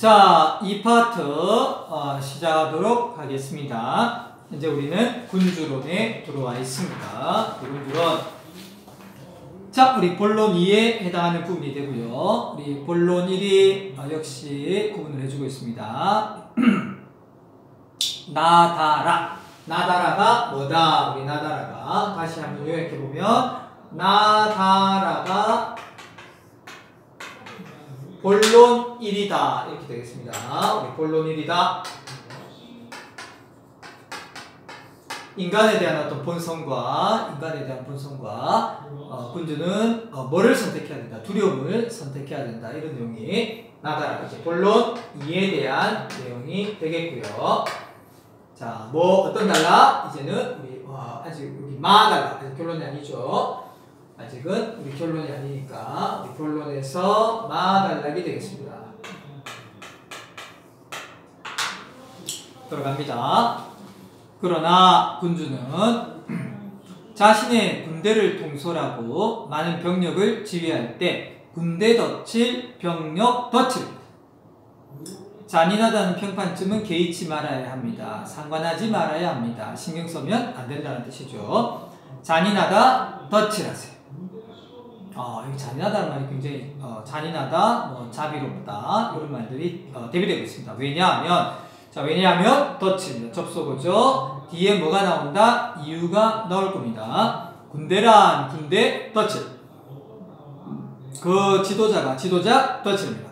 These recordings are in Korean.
자, 이 파트 시작하도록 하겠습니다. 이제 우리는 군주론에 들어와 있습니다. 군주론. 자, 우리 본론 2에 해당하는 부분이 되고요. 우리 본론 1이 역시 구분을 해주고 있습니다. 나다라. 나다라가 뭐다? 우리 나다라가 다시 한번 요약해보면 나다라가 본론 1이다. 이렇게 되겠습니다. 우리 본론 1이다. 인간에 대한 어떤 본성과 군주는 뭐를 선택해야 된다. 두려움을 선택해야 된다. 이런 내용이 나다라. 이제 본론 2에 대한 내용이 되겠고요. 자, 뭐 어떤 달라? 이제는 우리 아직 여기 마달라. 아직 결론이 아니죠. 아직은 우리 결론이 아니니까 우리 본론에서 마달락이 되겠습니다. 들어갑니다. 그러나 군주는 자신의 군대를 통솔하고 많은 병력을 지휘할 때 군대 덫을 병력 덫입니다. 잔인하다는 평판쯤은 개의치 말아야 합니다. 상관하지 말아야 합니다. 신경 쓰면 안 된다는 뜻이죠. 잔인하다, 덫이라세요. 여기 잔인하다는 말이 굉장히 잔인하다, 자비롭다 이런 말들이 대비되고 있습니다. 왜냐하면 덫입니다. 접속어죠. 뒤에 뭐가 나온다? 이유가 나올 겁니다. 군대란 군대 덫을. 그 지도자 덫입니다.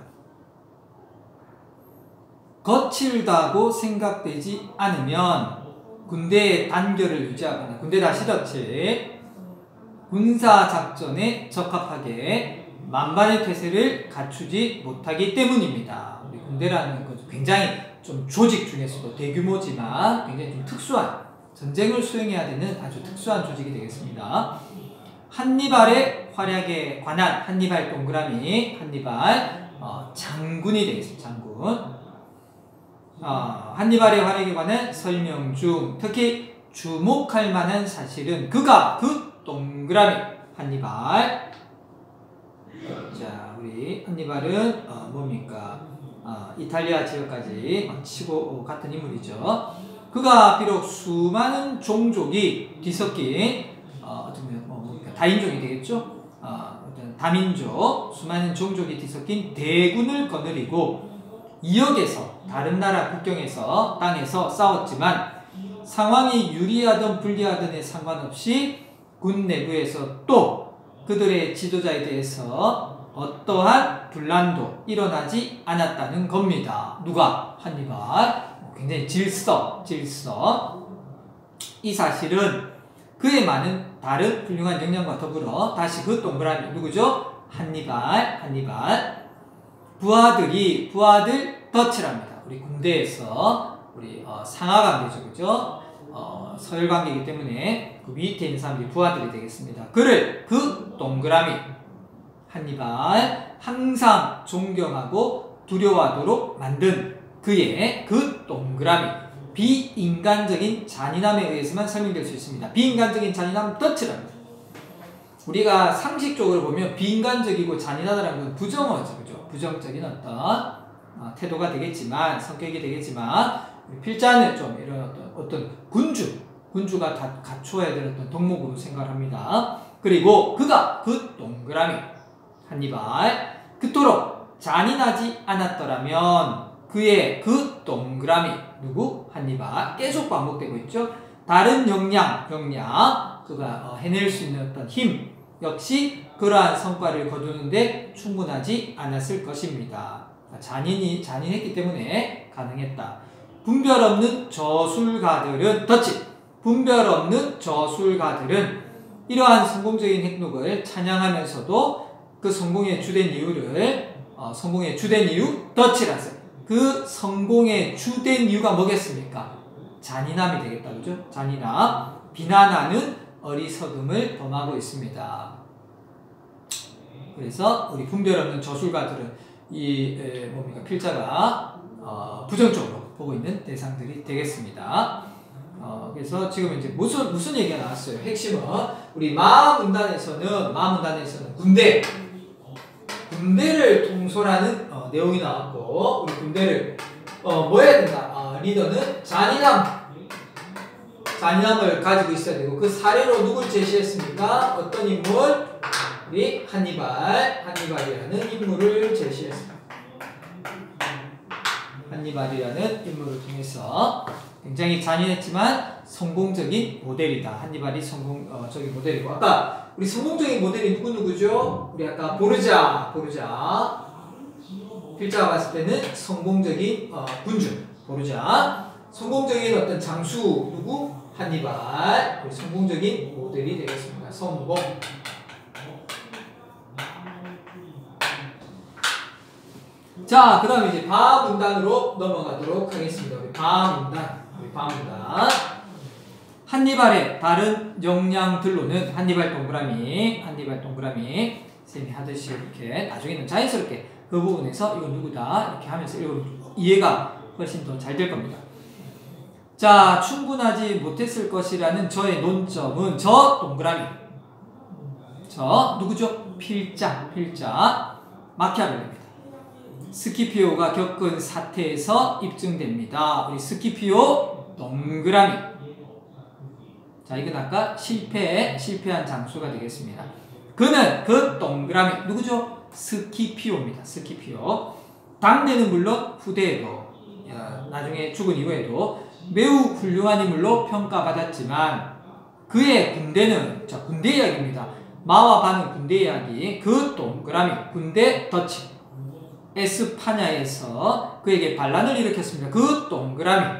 거칠다고 생각되지 않으면 군대의 단결을 유지하거나 군대 다시 덫을 군사작전에 적합하게 만반의 태세를 갖추지 못하기 때문입니다. 우리 군대라는 것은 굉장히 좀 조직 중에서도 대규모지만 굉장히 좀 특수한 전쟁을 수행해야 되는 아주 특수한 조직이 되겠습니다. 한니발의 활약에 관한 한니발 동그라미 한니발 장군이 되겠습니다. 장군. 한니발의 활약에 관한 설명 중 특히 주목할 만한 사실은 그가 동그라미 한니발. 자, 우리 한니발은 뭡니까? 이탈리아 지역까지 치고 갔던 인물이죠. 그가 비록 수많은 종족이 뒤섞인 다인종이 되겠죠. 어떤 다민족 수많은 종족이 뒤섞인 대군을 거느리고 이역에서 다른 나라 국경에서 땅에서 싸웠지만 상황이 유리하든 불리하든에 상관없이 군 내부에서 또 그들의 지도자에 대해서 어떠한 분란도 일어나지 않았다는 겁니다. 누가? 한니발. 굉장히 질서. 이 사실은 그의 많은 다른 훌륭한 역량과 더불어 다시 그 동그라미 누구죠? 한니발. 부하들 덫이랍니다. 우리 군대에서 우리 상하관계죠, 그죠? 서열관계이기 때문에 그 밑에 있는 사람들이 부하들이 되겠습니다. 그를 그 동그라미 한니발 항상 존경하고 두려워하도록 만든 그의 그 동그라미 비인간적인 잔인함에 의해서만 설명될 수 있습니다. 비인간적인 잔인함 덫이랍니다. 우리가 상식적으로 보면 비인간적이고 잔인하다는 건 부정어죠, 그죠? 부정적인 어떤 태도가 되겠지만 성격이 되겠지만 필자는 좀 이런 어떤 군주가 다 갖춰야 될 어떤 덕목으로 생각합니다. 그리고 그가 그 동그라미 한니발 그토록 잔인하지 않았더라면 그의 그 동그라미 누구? 한니발 계속 반복되고 있죠. 다른 역량 그가 해낼 수 있는 어떤 힘 역시 그러한 성과를 거두는데 충분하지 않았을 것입니다. 잔인했기 때문에 가능했다. 분별 없는 저술가들은 이러한 성공적인 행동을 찬양하면서도 그 성공의 주된 이유 덫이라서 그 성공의 주된 이유가 뭐겠습니까? 잔인함이 되겠다, 그죠? 잔인함, 비난하는 어리석음을 범하고 있습니다. 그래서 우리 분별 없는 저술가들은 필자가 부정적으로 보고 있는 대상들이 되겠습니다. 그래서 지금 이제 무슨 얘기가 나왔어요? 핵심은 우리 마음문단에서는 군대 군대를 통솔하는 내용이 나왔고, 우리 군대를 뭐 해야 된다? 리더는 잔인함을 가지고 있어야 되고, 그 사례로 누굴 제시했습니까? 어떤 인물? 우리 한니발이라는 인물을 제시했습니다. 한니발이라는 인물을 통해서 굉장히 잔인했지만 성공적인 모델이다. 한니발이 성공적인 모델이고, 아까 우리 성공적인 모델이 누구죠? 우리 아까 보르자 필자가 봤을 때는 성공적인 군주 보르자, 성공적인 어떤 장수 누구? 한니발. 우리 성공적인 모델이 되겠습니다. 성공. 자, 그 다음에 이제 바문단으로 넘어가도록 하겠습니다. 우리 바문단. 한니발의 다른 역량들로는 한니발 동그라미 쌤이 하듯이 이렇게 나중에는 자연스럽게 그 부분에서 이건 누구다 이렇게 하면서 이해가 훨씬 더 잘 될 겁니다. 자, 충분하지 못했을 것이라는 저의 논점은 저 동그라미, 저 누구죠? 필자 마키아벨리입니다. 스키피오가 겪은 사태에서 입증됩니다. 우리 스키피오 동그라미. 자, 이건 아까 실패한 장수가 되겠습니다. 그는 그 동그라미 누구죠? 스키피오입니다. 스키피오. 당대는 물론 후대에도 나중에 죽은 이후에도 매우 훌륭한 인물로 평가받았지만 그의 군대는, 자, 군대 이야기입니다. 마와 바는 군대 이야기. 그 동그라미 군대 덫이 에스파냐에서 그에게 반란을 일으켰습니다. 그 동그라미.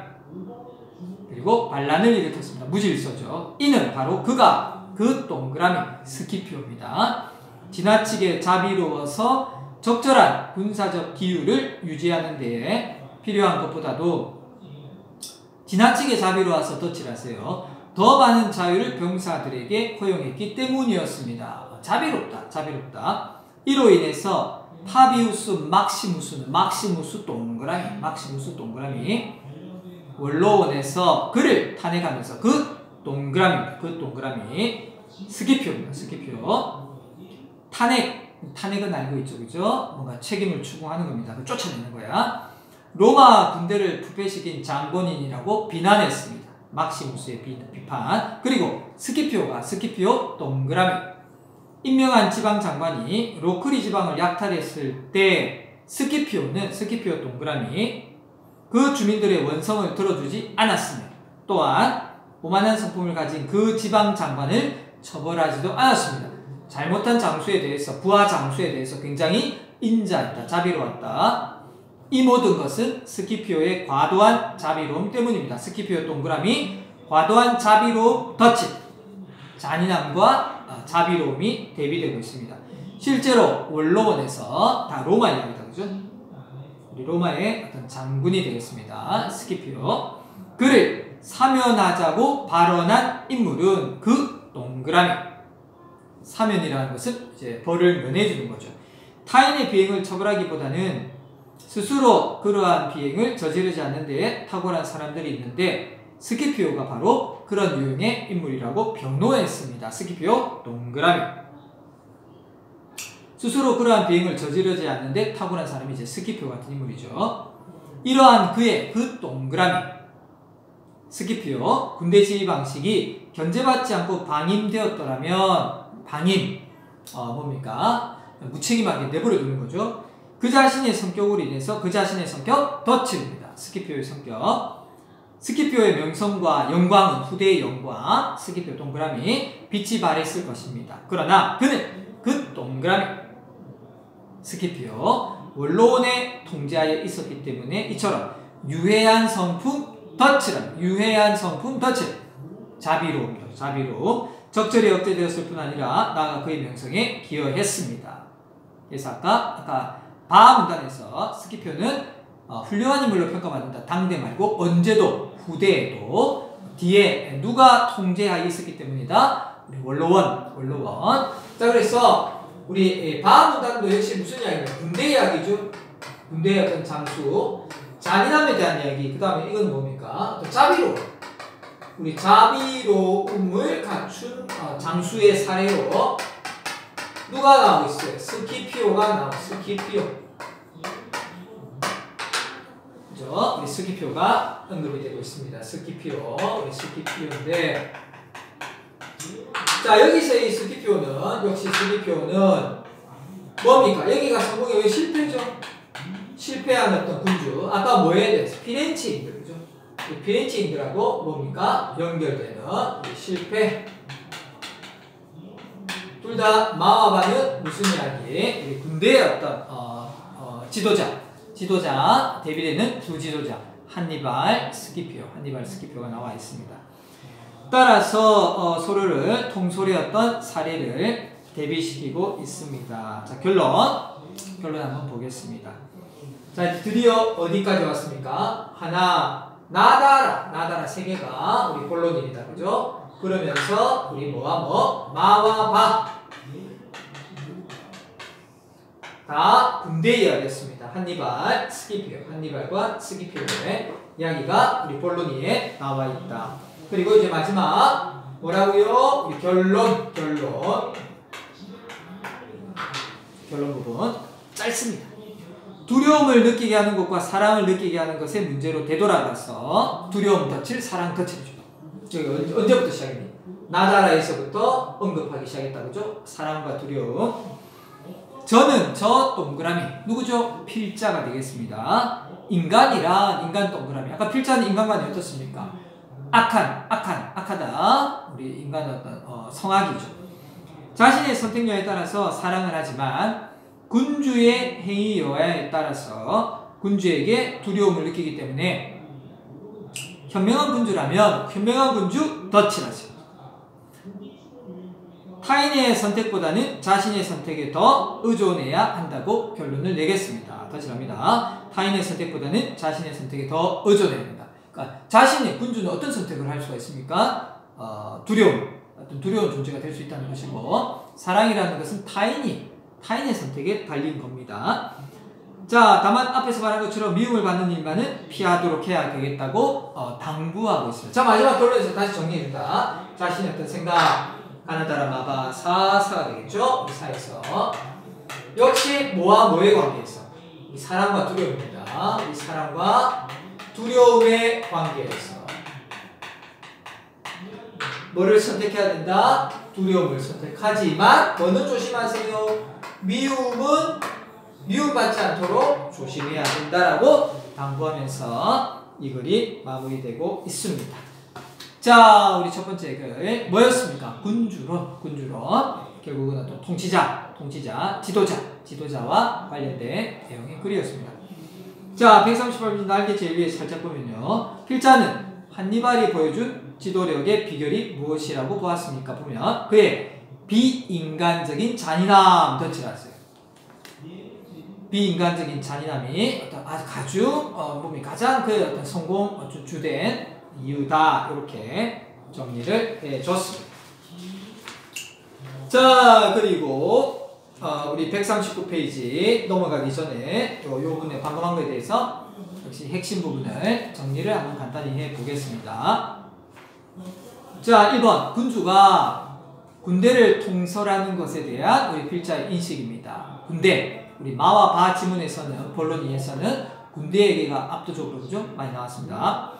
그리고 반란을 일으켰습니다. 무질서죠. 이는 바로 그가 그 동그라미 스키피오입니다. 지나치게 자비로워서 적절한 군사적 기율을 유지하는 데에 필요한 것보다도 지나치게 자비로워서 덫이라세요. 더 많은 자유를 병사들에게 허용했기 때문이었습니다. 자비롭다. 이로 인해서 파비우스 막시무스 동그라미 원로원에서 그를 탄핵하면서 그 동그라미 스키피오입니다. 탄핵은 알고 있죠, 그죠? 뭔가 책임을 추궁하는 겁니다. 쫓아내는 거야. 로마 군대를 부패시킨 장본인이라고 비난했습니다. 막시무스의 비판. 그리고 스키피오 동그라미. 임명한 지방장관이 로크리 지방을 약탈했을 때 스키피오 동그라미 그 주민들의 원성을 들어주지 않았으며 또한 오만한 성품을 가진 그 지방장관을 처벌하지도 않았습니다. 잘못한 부하 장수에 대해서 굉장히 인자했다, 자비로웠다. 이 모든 것은 스키피오의 과도한 자비로움 때문입니다. 스키피오 동그라미 과도한 자비로움 덫이 잔인함과 자비로움이 대비되고 있습니다. 실제로 원로원에서 다 로마 이야기다, 그죠? 우리 로마의 어떤 장군이 되겠습니다. 스키피오. 그를 사면하자고 발언한 인물은 그 동그라미. 사면이라는 것은 이제 벌을 면해주는 거죠. 타인의 비행을 처벌하기보다는 스스로 그러한 비행을 저지르지 않는 데에 탁월한 사람들이 있는데 스키피오가 바로 그런 유형의 인물이라고 변호했습니다. 스키피오 동그라미. 스스로 그러한 비행을 저지르지 않는데 탁월한 사람이 이제 스키피오 같은 인물이죠. 이러한 그의 그 동그라미 스키피오 군대 지휘 방식이 견제받지 않고 방임되었더라면 뭡니까? 무책임하게 내버려 두는 거죠. 그 자신의 성격으로 인해서 그 자신의 성격 덫입니다. 스키피오의 성격. 스키피오의 명성과 영광은 후대의 영광, 스키피오 동그라미 빛이 발했을 것입니다. 그러나 그는 그 동그라미 스키피오 원로원의 통제하에 있었기 때문에 이처럼 유해한 성품 덫을 자비로움 적절히 억제되었을 뿐 아니라 나아가 그의 명성에 기여했습니다. 그래서 아까 바문단에서 스키피오는 훌륭한 인물로 평가받는다. 당대 말고 언제도 후대에도 뒤에 누가 통제하에 있었기 때문이다. 우리 원로원. 자, 그래서 우리 바문단도 역시 무슨 이야기입니까? 군대 이야기죠. 군대의 어떤 장수, 잔인함에 대한 이야기. 그 다음에 이건 뭡니까? 자비로움. 우리 자비로움을 갖춘 장수의 사례로 누가 나오고 있어요? 스키피오가 나오고 스키피오. 그죠? 우리 스키피오가 언급이 되고 있습니다. 스키피오, 우리 스키피오인데, 자 여기서 이 스키피오는 역시 스키피오는 뭡니까? 여기가 성공이 왜 실패죠? 실패한 어떤 군주. 아까 뭐에 대해서 피렌체인들, 그죠? 피렌체인들하고 뭡니까? 연결되는 우리 실패. 둘 다 마와바는 무슨 이야기? 우리 군대의 어떤 지도자 대비되는 두 지도자 한니발 스키피오가 나와 있습니다. 따라서 서로를 통솔했던 사례를 대비시키고 있습니다. 자 결론 한번 보겠습니다. 자 드디어 어디까지 왔습니까? 하나 나다라 세 개가 우리 본론입니다. 그죠? 그러면서 우리 뭐와 마와 바 다 군대 이야기였습니다. 한니발과 스키피오의 이야기가 우리 본론에 나와 있다. 그리고 이제 마지막 뭐라고요? 우리 결론 부분 짧습니다. 두려움을 느끼게 하는 것과 사랑을 느끼게 하는 것의 문제로 되돌아가서 두려움 덫을 사랑 덫을 주다. 저기 언제부터 시작했니? 나다라에서부터 언급하기 시작했다. 그죠? 사랑과 두려움. 저는 저 동그라미 누구죠? 필자가 되겠습니다. 인간 동그라미. 아까 필자는 인간관이 어떻습니까? 악하다. 우리 인간의 어떤 성악이죠. 자신의 선택력에 따라서 사랑을 하지만 군주의 행위 여하에 따라서 군주에게 두려움을 느끼기 때문에 현명한 군주라면 현명한 군주 덫이라죠. 타인의 선택보다는 자신의 선택에 더 의존해야 한다고 결론을 내겠습니다. 다시 합니다. 타인의 선택보다는 자신의 선택에 더 의존해야 된다. 그러니까 자신의 군주는 어떤 선택을 할 수가 있습니까? 어떤 두려운 존재가 될 수 있다는 것이고, 사랑이라는 것은 타인의 선택에 달린 겁니다. 자, 다만 앞에서 말한 것처럼 미움을 받는 일만은 피하도록 해야 되겠다고 당부하고 있습니다. 자, 마지막 결론에서 다시 정리해준다. 자신의 어떤 생각, 가나다라 마바 사가 되겠죠? 이 사에서 역시 뭐와 뭐의 관계에서? 이 사랑과 두려움입니다. 이 사랑과 두려움의 관계에서 뭐를 선택해야 된다? 두려움을 선택하지만 뭐는 조심하세요. 미움받지 않도록 조심해야 된다라고 당부하면서 이 글이 마무리되고 있습니다. 자, 우리 첫 번째 글 뭐였습니까? 군주론. 결국은 어떤 통치자, 지도자와 관련된 내용의 글이었습니다. 자, 138편 날개 제일 위에 살짝 보면요. 필자는 한니발이 보여준 지도력의 비결이 무엇이라고 보았습니까? 보면 그의 비인간적인 잔인함 덧칠했어요. 비인간적인 잔인함이 어떤 가장 그 어떤 성공 주된 이유다. 이렇게 정리를 해줬습니다. 자, 그리고 우리 139페이지 넘어가기 전에 요 부분에 방금 한 거에 대해서 역시 핵심 부분을 정리를 한번 간단히 해보겠습니다. 자, 1번 군주가 군대를 통솔하는 것에 대한 우리 필자의 인식입니다. 군대, 우리 마와 바 지문에서는 본론에서는 군대 얘기가 압도적으로 그죠? 많이 나왔습니다.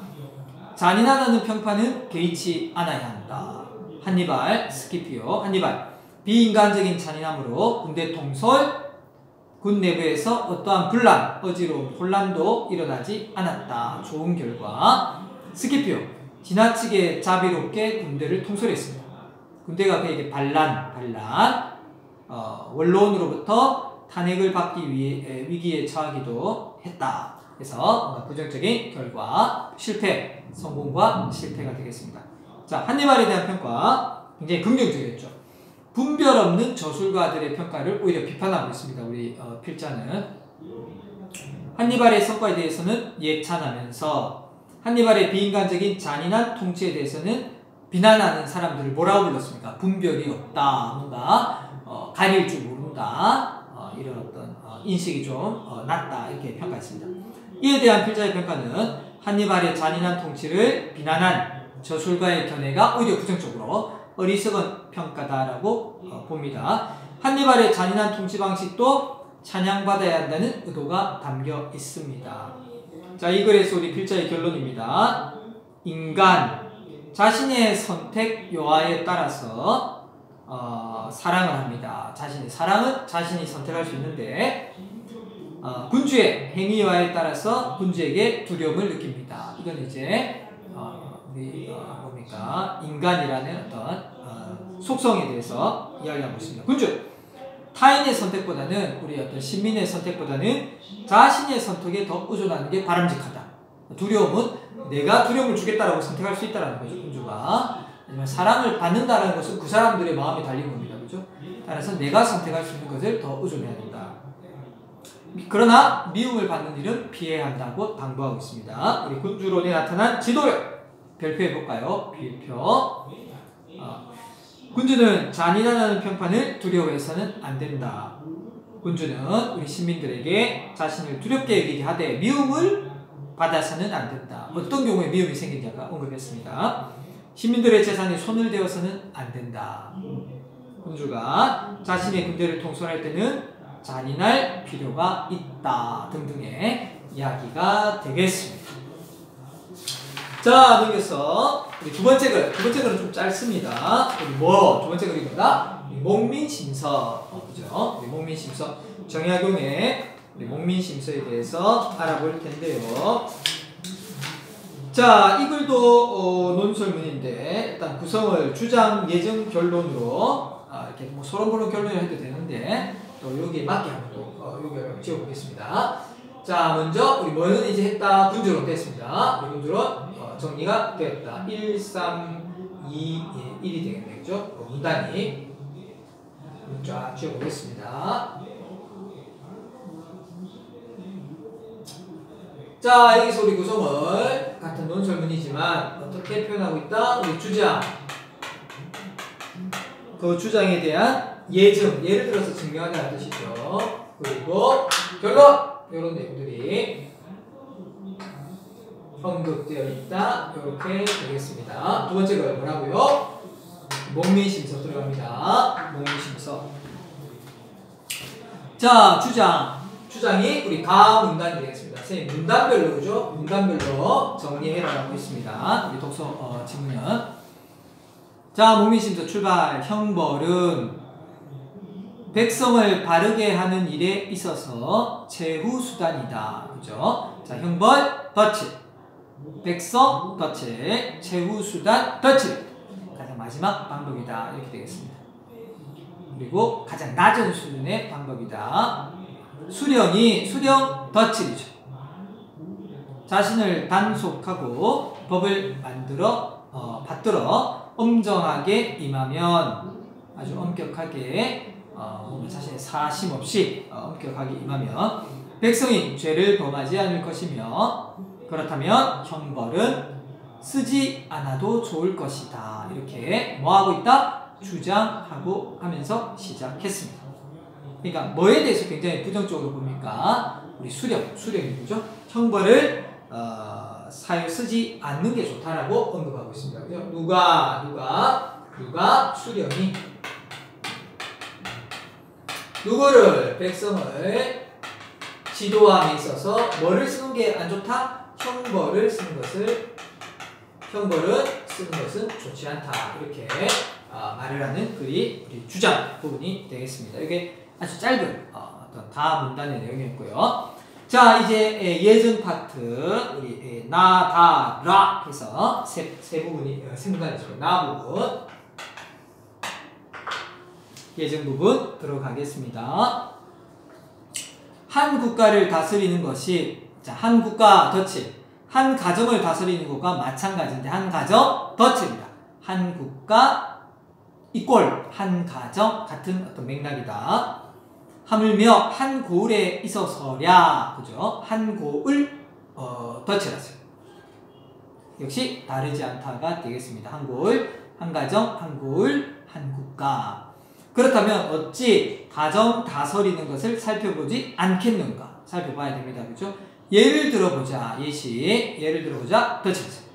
잔인하다는 평판은 개의치 않아야 한다. 한니발, 스키피오, 비인간적인 잔인함으로 군대 통솔, 군 내부에서 어떠한 분란, 어지러움, 혼란도 일어나지 않았다. 좋은 결과. 스키피오, 지나치게 자비롭게 군대를 통솔했습니다. 군대가 그에게 원로원으로부터 탄핵을 받기 위해 위기에 처하기도 했다. 그래서 부정적인 결과, 실패, 성공과 실패가 되겠습니다. 자, 한니발에 대한 평가 굉장히 긍정적이었죠. 분별 없는 저술가들의 평가를 오히려 비판하고 있습니다. 우리 필자는 한니발의 성과에 대해서는 예찬하면서 한니발의 비인간적인 잔인한 통치에 대해서는 비난하는 사람들을 뭐라고 불렀습니까? 분별이 없다, 뭔가 가릴 줄 모른다, 이런 어떤 인식이 좀 낮다, 이렇게 평가했습니다. 이에 대한 필자의 평가는 한니발의 잔인한 통치를 비난한 저술가의 견해가 오히려 부정적으로 어리석은 평가다라고 봅니다. 한니발의 잔인한 통치 방식도 찬양받아야 한다는 의도가 담겨 있습니다. 자, 이 글에서 우리 필자의 결론입니다. 인간, 자신의 선택 요하에 따라서 사랑을 합니다. 사랑은 자신이 선택할 수 있는데 군주의 행위와에 따라서 군주에게 두려움을 느낍니다. 이건 이제 인간이라는 어떤 속성에 대해서 이야기하고 있습니다. 군주, 타인의 선택보다는 우리 어떤 신민의 선택보다는 자신의 선택에 더 의존하는 게 바람직하다. 두려움은 내가 두려움을 주겠다라고 선택할 수 있다는 거죠. 군주가. 하지만 사랑을 받는다는 것은 그 사람들의 마음이 달린 겁니다. 그죠? 따라서 내가 선택할 수 있는 것을 더 의존해야 된다. 그러나 미움을 받는 일은 피해야 한다고 당부하고 있습니다. 우리 군주론에 나타난 지도력 별표해 볼까요? 비표. 군주는 잔인하다는 평판을 두려워해서는 안 된다. 군주는 우리 시민들에게 자신을 두렵게 여기게 하되 미움을 받아서는 안 된다. 어떤 경우에 미움이 생기는지 아까 언급했습니다. 시민들의 재산에 손을 대어서는 안 된다. 군주가 자신의 군대를 통솔할 때는 잔인할 필요가 있다 등등의 이야기가 되겠습니다. 자, 넘겨서 우리 두 번째 글은 좀 짧습니다. 두 번째 글이 뭐다? 목민심서. 그죠? 우리 목민심서. 정약용의 우리 목민심서에 대해서 알아볼 텐데요. 자, 이 글도 논설문인데 일단 구성을 주장, 예정, 결론으로 이렇게 뭐 서론보론 결론을 해도 되는데 또 여기에 맞게 한번 또 여기를 지어보겠습니다. 자, 먼저 우리 뭐는 이제 했다. 군주론 됐습니다. 우리 군주론 정리가 되었다. 1, 3, 2, 1이 되겠네요. 그죠? 문단이 쫙 지어보겠습니다. 자, 여기서 우리 구성을 같은 논설문이지만 어떻게 표현하고 있다? 우리 주장, 그 주장에 대한 예증, 예를 들어서 증명하자는 뜻이죠. 그리고 결론, 이런 내용들이 언급되어 있다. 이렇게 되겠습니다. 두 번째 거 뭐라고요? 목민심서 들어갑니다. 목민심서. 자, 주장이 우리 가문단이 되겠습니다. 선생님, 문단별로, 그죠? 문단별로 정리해라라고 있습니다. 우리 독서 지문은. 자, 목민심서 출발. 형벌은 백성을 바르게 하는 일에 있어서 최후수단이다. 그죠? 자, 형벌, 덫을. 백성, 덫을. 최후수단, 덫을. 가장 마지막 방법이다. 이렇게 되겠습니다. 그리고 가장 낮은 수준의 방법이다. 수령, 덫이죠. 자신을 단속하고 법을 받들어 엄정하게 임하면, 아주 엄격하게 자신의 사심 없이 엄격하게 임하면 백성이 죄를 범하지 않을 것이며, 그렇다면 형벌은 쓰지 않아도 좋을 것이다. 이렇게 뭐하고 있다? 주장하고 하면서 시작했습니다. 그러니까 뭐에 대해서 굉장히 부정적으로 봅니까? 우리 수령이 뭐죠? 형벌을 사유 쓰지 않는 게 좋다라고 언급하고 있습니다. 그죠? 누가 수령이 누구를, 백성을 지도함에 있어서 뭐를 쓰는 게 안 좋다? 형벌을 쓰는 것은 좋지 않다. 이렇게 말을 하는 글이 우리 주장 부분이 되겠습니다. 이게 아주 짧은 어떤 다 문단의 내용이었고요. 자, 이제 예전 파트 우리 나, 다, 라 해서 세 부분이 세 문단이죠. 나 부분, 예정 부분 들어가겠습니다. 한 국가를 다스리는 것이, 자, 한 국가 덫을, 한 가정을 다스리는 것과 마찬가지인데 한 가정 덫입니다. 한 국가 이꼴 한 가정 같은 어떤 맥락이다. 하물며 한 고을에 있어서랴, 그죠? 한 고을 덫이라서요. 역시 다르지 않다가 되겠습니다. 한 고을, 한 가정, 한 고을, 한 국가. 그렇다면 어찌 가정 다스리는 것을 살펴보지 않겠는가? 살펴봐야 됩니다. 그죠? 예를 들어보자. 예를 들어보자. 덫이라서요.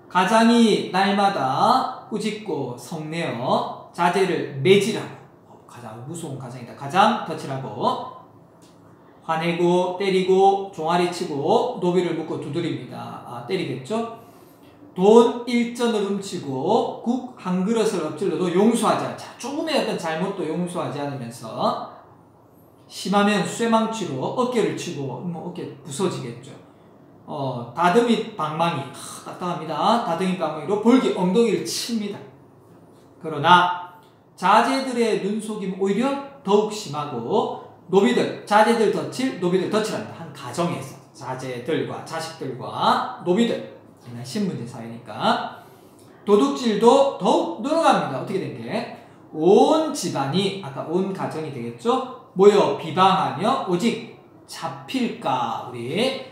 가장이 날마다 꾸짖고 성내어 자재를 매질하고, 가장 무서운 가장이다. 가장 덫이라고. 화내고 때리고 종아리 치고 노비를 묶고 두드립니다. 때리겠죠? 돈 1전을 훔치고 국 한 그릇을 엎질러도 용서하지 않아. 조금의 어떤 잘못도 용서하지 않으면서 심하면 쇠망치로 어깨를 치고 어깨 부서지겠죠. 다듬이 방망이 딱딱합니다. 다듬이 방망이로 볼기 엉덩이를 칩니다. 그러나 자제들의 눈속임 오히려 더욱 심하고 노비들, 자제들 덫을 노비들 덫이란다. 한 가정에서 자제들과 자식들과 노비들, 신분제 사회니까 도둑질도 더욱 늘어갑니다. 어떻게 된 게? 온 집안이, 아까 온 가정이 되겠죠? 모여 비방하며 오직 잡힐까 우리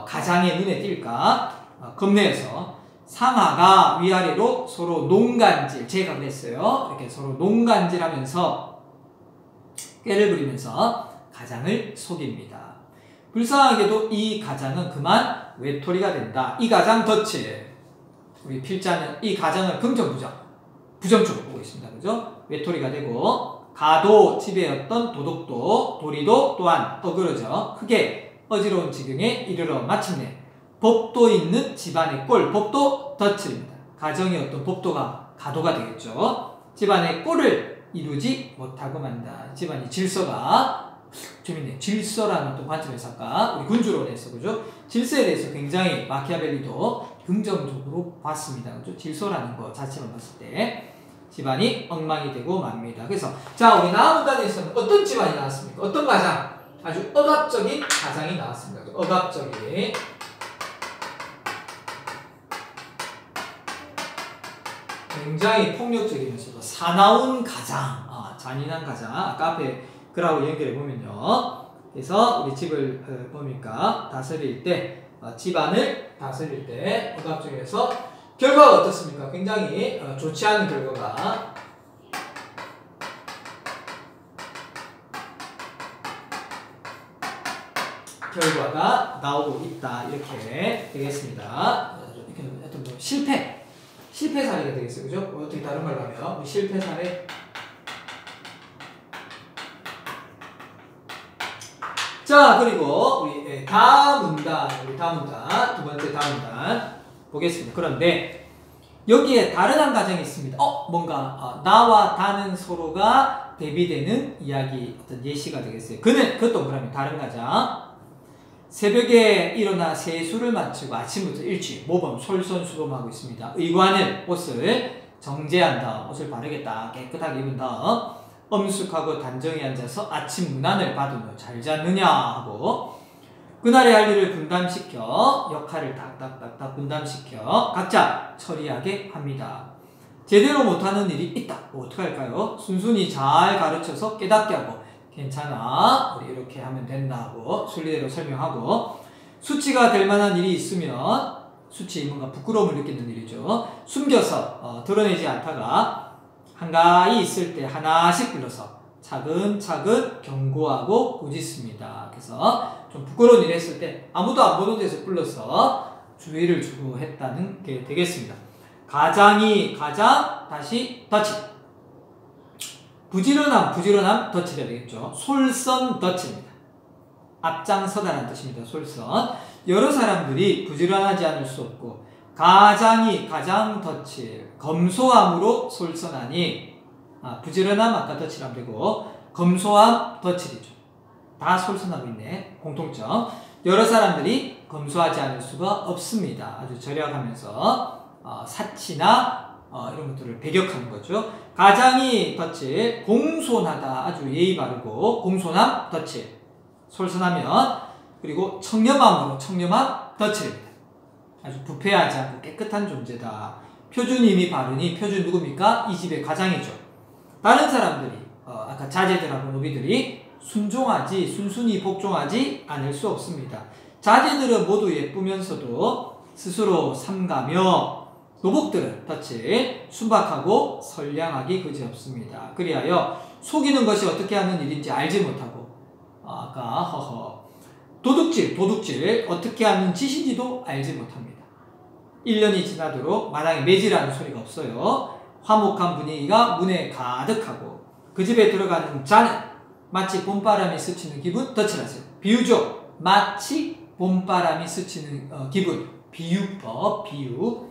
가장의 눈에 띌까 겁내어서 상하가 위아래로 서로 농간질, 제가 그랬어요. 이렇게 서로 농간질하면서 꾀를 부리면서 가장을 속입니다. 불쌍하게도 이 가장은 그만 외톨이가 된다. 이 가장 덫을 우리 필자는 이 가장을 긍정 부정적으로 보고 있습니다. 그죠? 외톨이가 되고 가도 지배였던 도덕도 도리도 또한 어그러져 크게 어지러운 지경에 이르러 마침내 법도 있는 집안의 꼴, 법도 덫입니다. 가정의 어떤 법도가 가도가 되겠죠. 집안의 꼴을 이루지 못하고 만다. 집안의 질서가 재밌네. 질서라는 어떤 관점에서 아까 우리 군주론에 대해서 그죠? 질서에 대해서 굉장히 마키아벨리도 긍정적으로 봤습니다. 그죠? 질서라는 거 자체만 봤을 때 집안이 엉망이 되고 맙니다. 그래서 자 우리 나무단에서는 어떤 집안이 나왔습니까? 어떤 가장? 아주 억압적인 가장이 나왔습니다. 억압적인 굉장히 폭력적이면서도 사나운 가장, 잔인한 가장. 아까 앞에 그라고 연결해 보면요. 그래서 우리 집을 보니까 다스릴 때, 집안을 다스릴 때 억압적이어서 결과가 어떻습니까? 굉장히 좋지 않은 결과가 나오고 있다. 이렇게 되겠습니다. 이렇게 실패 사례가 되겠어요. 그죠? 어떻게 다른 말로 하면 우리 실패 사례. 자, 그리고 우리 다문단, 두 번째 다문단 보겠습니다. 그런데 여기에 다른 한 가정이 있습니다. 뭔가 나와 다는 서로가 대비되는 이야기, 어떤 예시가 되겠어요. 그것도 그러면 다른 가정. 새벽에 일어나 세수를 마치고 아침부터 일찍 모범 솔선수범하고 있습니다. 의관을 옷을 정제한 다음 옷을 바르겠다 깨끗하게 입은 다음 엄숙하고 단정히 앉아서 아침 문안을 받은 후 잘 잤느냐 하고 그날의 할 일을 분담시켜 역할을 딱딱딱딱 분담시켜 각자 처리하게 합니다. 제대로 못하는 일이 있다. 어떡할까요? 순순히 잘 가르쳐서 깨닫게 하고 괜찮아 우리 이렇게 하면 된다고 순리대로 설명하고 수치가 될 만한 일이 있으면 수치 뭔가 부끄러움을 느끼는 일이죠. 숨겨서 드러내지 않다가 한가히 있을 때 하나씩 불러서 차근차근 경고하고 꾸짖습니다. 그래서 좀 부끄러운 일 했을 때 아무도 안 보는 데서 불러서 주의를 주고 했다는 게 되겠습니다. 가장 다시 덫이 부지런함 덫이라 되겠죠. 솔선 덫입니다. 앞장서다라는 뜻입니다. 솔선. 여러 사람들이 부지런하지 않을 수 없고 가장 덫을 검소함으로 솔선하니 부지런함 아까 덫이라면 되고 검소함 덫이죠. 다 솔선하고 있네. 공통점. 여러 사람들이 검소하지 않을 수가 없습니다. 아주 절약하면서 사치나 이런 것들을 배격하는 거죠. 가장이 덫을 공손하다 아주 예의 바르고 공손함 덫을 솔선하면 그리고 청렴함 덫입니다. 아주 부패하지 않고 깨끗한 존재다. 표준임이 바르니 표준 누굽니까? 이 집의 가장이죠. 다른 사람들이 아까 자제들하고 노비들이 순순히 복종하지 않을 수 없습니다. 자제들은 모두 예쁘면서도 스스로 삼가며 노복들은 덫을 순박하고 선량하기 그지없습니다. 그리하여 속이는 것이 어떻게 하는 일인지 알지 못하고 아까 도둑질 어떻게 하는 짓인지도 알지 못합니다. 1년이 지나도록 마당에 매질하는 소리가 없어요. 화목한 분위기가 문에 가득하고 그 집에 들어가는 자는 마치 봄바람이 스치는 기분. 덧칠하세요. 비유죠. 마치 봄바람이 스치는 기분. 비유법, 비유.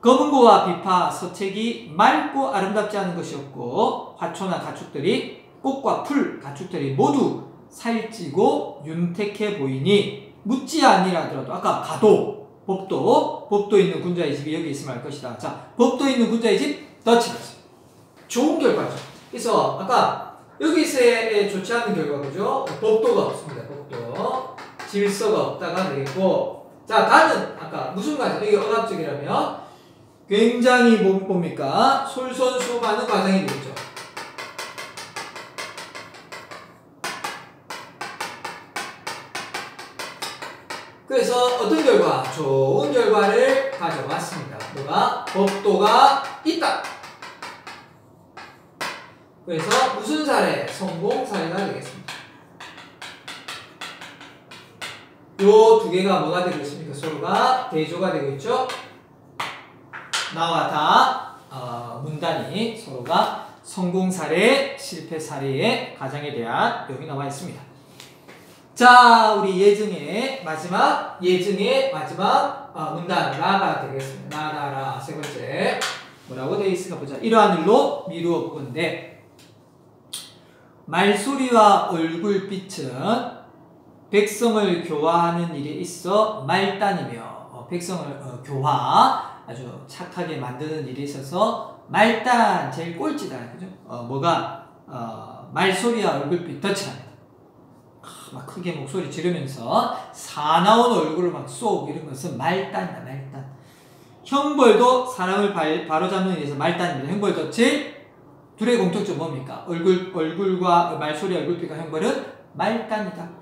검은고와 비파, 서책이 맑고 아름답지 않은 것이 없고 화초나 가축들이 꽃과 풀, 가축들이 모두 살찌고 윤택해 보이니 묻지 아니라 하더라도 아까 가도, 법도 있는 군자의 집이 여기 있으면 할 것이다. 자, 법도 있는 군자의 집 덧칠하세요. 좋은 결과죠. 그래서 아까 여기서의 좋지 않은 결과 그죠? 법도가 없습니다. 법도. 질서가 없다가 되겠고 자, 가는 아까 무슨 가죠? 이게 억압적이라면 굉장히 뭡니까? 솔선수범하는 과정이 되겠죠. 그래서 어떤 결과? 좋은 결과를 가져왔습니다. 뭐가? 법도가 있다. 그래서 무슨 사례? 성공 사례가 되겠습니다. 요 두 개가 뭐가 되고 있습니까? 서로가 대조가 되고 있죠. 나와 다 문단이 서로가 성공 사례, 실패 사례의 가정에 대한 내용이 나와 있습니다. 자, 우리 예증의 마지막 문단 라가 되겠습니다. 라 세 번째 뭐라고 되어 있을까 보자. 이러한 일로 미루어 보건대 말소리와 얼굴빛은 백성을 교화하는 일에 있어 말단이며 백성을 교화 아주 착하게 만드는 일에 있어서 말단 제일 꼴찌다. 그죠? 뭐가 말소리와 얼굴빛 덧칠합니다. 막 크게 목소리 지르면서 사나운 얼굴을 막 쏘고 이런 것은 말단이다. 말단. 형벌도 사람을 바로잡는 일에서 말단입니다. 형벌 덧칠 둘의 공통점 뭡니까? 얼굴과 말소리 얼굴빛과 형벌은 말단이다.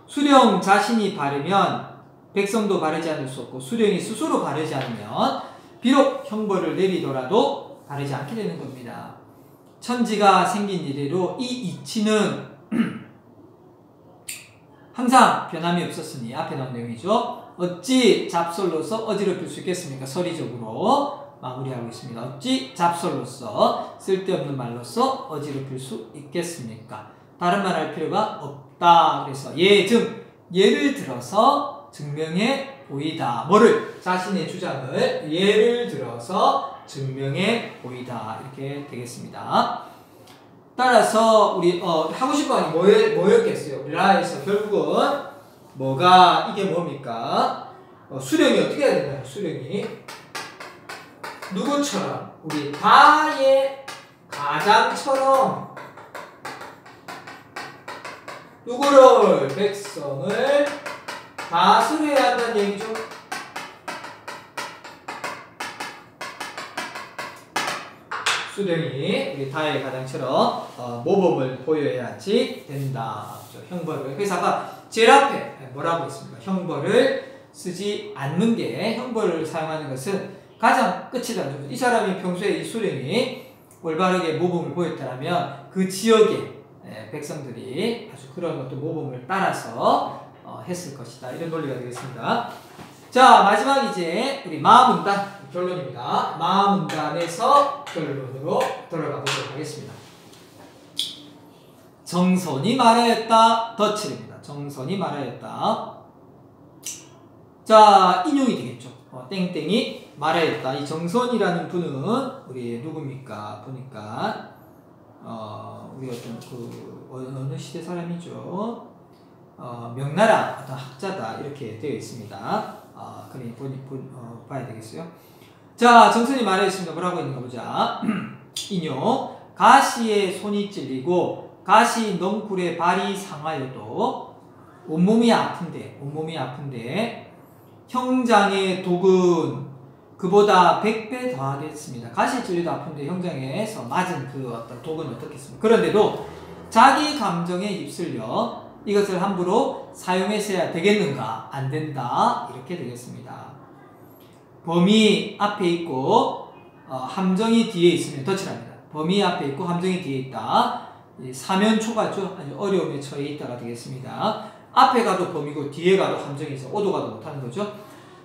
수령 자신이 바르면 백성도 바르지 않을 수 없고 수령이 스스로 바르지 않으면 비록 형벌을 내리더라도 바르지 않게 되는 겁니다. 천지가 생긴 이래로 이 이치는 항상 변함이 없었으니 앞에 나온 내용이죠. 어찌 잡설로서 어지럽힐 수 있겠습니까? 서리적으로 마무리하고 있습니다. 어찌 잡설로서 쓸데없는 말로서 어지럽힐 수 있겠습니까? 다른 말 할 필요가 없다. 그래서 예를 들어서 증명해 보이다. 뭐를? 자신의 주장을 예를 들어서 증명해 보이다. 이렇게 되겠습니다. 따라서 우리 하고 싶은 말이 뭐였겠어요? 라에서 결국은 뭐가 이게 뭡니까? 수령이 어떻게 해야 되나요? 수령이 누구처럼? 우리 다의 가장처럼 누구를? 백성을 다스려야 한다는 얘기죠. 수령이 우리 다의 가장처럼 모범을 보여야지 된다. 형벌을. 그래서 아까 제일 앞에 뭐라고 했습니까? 형벌을 쓰지 않는 게 형벌을 사용하는 것은 가장 끝이다. 이 사람이 평소에 이 수령이 올바르게 모범을 보였다면 그 지역의 백성들이 아주 그런 어떤 모범을 따라서 했을 것이다. 이런 논리가 되겠습니다. 자, 마지막 이제 우리 마문단 결론입니다. 마문단에서 결론으로 들어가 보도록 하겠습니다. 정선이 말하였다. 덧칠입니다. 정선이 말하였다. 자, 인용이 되겠죠. 땡땡이 말하였다. 이 정선이라는 분은 우리 누굽니까? 보니까 우리 어떤 어느 시대 사람이죠? 명나라 어떤 학자다. 이렇게 되어 있습니다. 그래 봐야 되겠어요. 자, 정선이 말하였습니다. 뭐라고 있는가 보자. 인용. 가시에 손이 찔리고 가시 넝쿨에 발이 상하여도 온몸이 아픈데 형장의 독은 그보다 100배 더하겠습니다. 가시에 찔려도 아픈데 형장에서 맞은 그 어떤 독은 어떻겠습니까? 그런데도 자기 감정에 휩쓸려 이것을 함부로 사용했어야 되겠는가? 안 된다. 이렇게 되겠습니다. 범이 앞에 있고 함정이 뒤에 있으면 덧칠합니다. 범이 앞에 있고 함정이 뒤에 있다. 사면초가죠. 아주 어려움에 처해 있다가 되겠습니다. 앞에 가도 범이고 뒤에 가도 함정이 있어 오도 가도 못하는 거죠.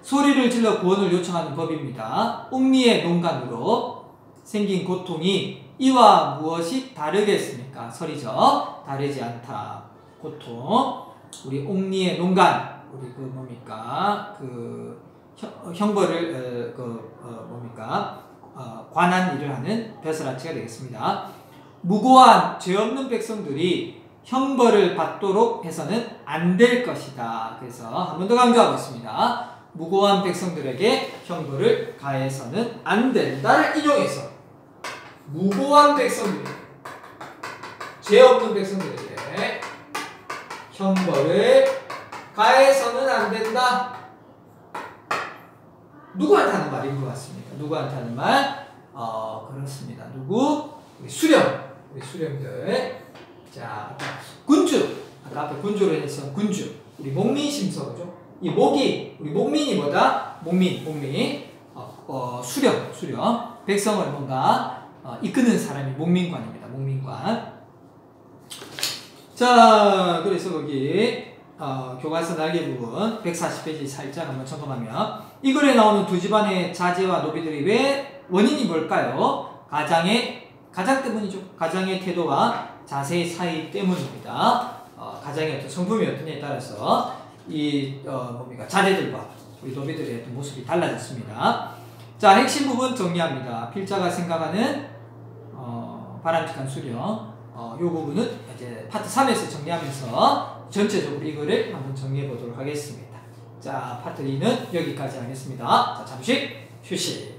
소리를 질러 구원을 요청하는 법입니다. 옥리의 농간으로 생긴 고통이 이와 무엇이 다르겠습니까? 설이죠. 다르지 않다. 고통. 우리 옥리의 농간, 우리 그 뭡니까? 그 형벌을 관한 일을 하는 벼슬아치가 되겠습니다. 무고한 죄 없는 백성들이 형벌을 받도록 해서는 안 될 것이다. 그래서 한 번 더 강조하고 있습니다. 무고한 백성들에게 형벌을 가해서는 안 된다를 인용해서 무고한 백성들, 죄 없는 백성들에게 형벌을 가해서는 안 된다. 누구한테 하는 말인 것 같습니까? 누구한테 하는 말? 그렇습니다. 누구? 우리 수령들. 자, 군주. 아까 앞에 군주로 해서 군주. 우리 목민심서죠. 이 목이, 우리 목민이 뭐다? 목민. 수령. 백성을 뭔가 이끄는 사람이 목민관입니다. 목민관. 자, 그래서 거기 교과서 날개 부분 140페이지 살짝 한번 점검하면 이 글에 나오는 두 집안의 자제와 노비들이 왜 원인이 뭘까요? 가장 때문이죠. 가장의 태도와 자세의 차이 때문입니다. 가장의 어떤 성품이 어떠냐에 따라서 이 자제들과 우리 노비들의 어떤 모습이 달라졌습니다. 자, 핵심 부분 정리합니다. 필자가 생각하는 바람직한 수령. 요 부분은 이제 파트 3에서 정리하면서 전체적으로 이거를 한번 정리해 보도록 하겠습니다. 자, 파트 2는 여기까지 하겠습니다. 자, 잠시 휴식.